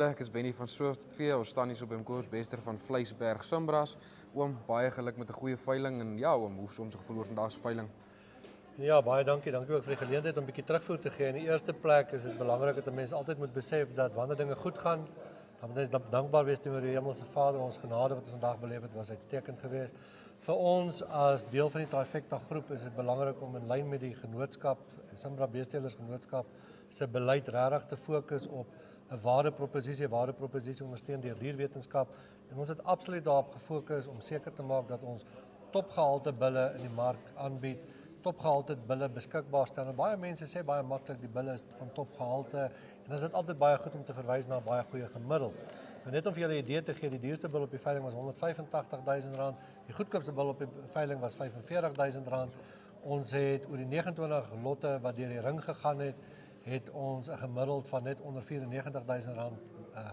Ek is Benny van Swift-Vee, ons staan hier so by Mkoos Bester van Vleisberg Simbras. Oom, baie geluk met 'n goeie veiling en ja oom, hoe is ons gevoel oor vandag se veiling? Ja, baie dankie. Dankie ook vir die geleentheid om 'n bietjie terugvoer te gee. In die eerste plek is dit belangrik dat 'n mens altyd moet besef dat wanneer dinge goed gaan, dan moet ons dankbaar wees teenoor die Hemelse Vader. Ons genade wat ons vandag beleef het, was uitstekend geweest. Vir ons as deel van die Trifecta groep is dit belangrik om in lyn met die genootskap, Simbra Beestelers Genootskap se beleid regtig te fokus op 'n waardeproposisie ondersteun deur dierwetenskap. En ons het absoluut daarop gefokus om seker te maak dat ons topgehalte bulle in die mark aanbied, topgehalte bulle beskikbaar stel. En baie mense sê baie maklik die bulle is van topgehalte en dan is dit altyd baie goed om te verwys na 'n baie goeie gemiddeld. Maar net om vir julle 'n idee te gee, die duurste bil op die veiling was R185.000, die goedkoopste bil op die veiling was R45.000. Ons het oor die 29 lotte wat deur die ring gegaan het ons 'n gemiddeld van net onder R94.000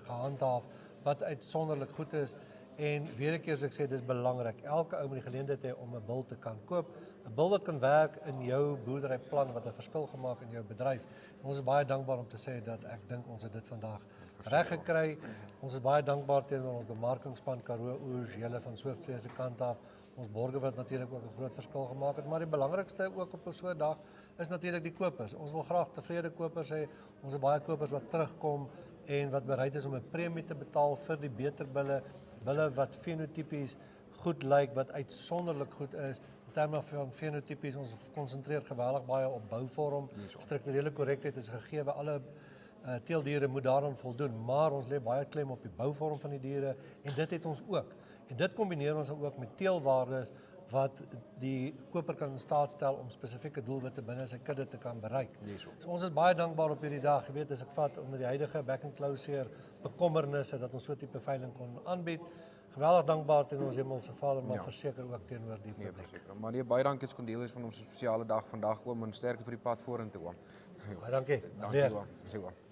gehandhaaf, wat uitsonderlik goed is. En weer 'n keer as ek sê, dis belangrik. Elke ou moet die geleentheid hê om 'n bil te kan koop. 'n Bil wat kan werk in jou boerderyplan, wat 'n verskil gemaak in jou bedryf. En ons is baie dankbaar om te sê dat ek dink ons het dit vandag reg gekry. Ons is baie dankbaar teenoor ons bemarkingspan Karoo Oes, julle van Swift-Vee se kant af. Ons borgers wat natuurlik ook 'n groot verskil gemaak het, maar die belangrikste ook op so 'n dag is natuurlik die kopers. Ons wil graag tevrede kopers hê. Ons het baie kopers wat terugkom en wat bereid is om 'n premie te betaal vir die beter bulle wat fenotipies goed lyk, wat uitsonderlik goed is. In terme van fenotipies, ons konsentreer geweldig baie op bouvorm. Strukturele korrektheid is gegee, alle teeldiere moet daaraan voldoen, maar ons lê baie klem op die bouvorm van die diere en dit het ons ook. En dit kombineer ons ook met teelwaardes wat die koper kan in staat stel om spesifieke doelwitte binne sy kudde te kan bereik. So ons is baie dankbaar op hierdie dag. Jy weet, as ek vat onder die huidige back and closure bekommernisse dat ons so 'n tipe veiling kon aanbied. Geweldig dankbaar teenoor ons Hemelse Vader, maar verseker ook teenoor die publiek. Verseker. Maar nee, baie dankie dat jy kon deel wees van ons spesiale dag vandag oom en sterkte vir die pad vorentoe oom. Baie dankie. Dankie oom.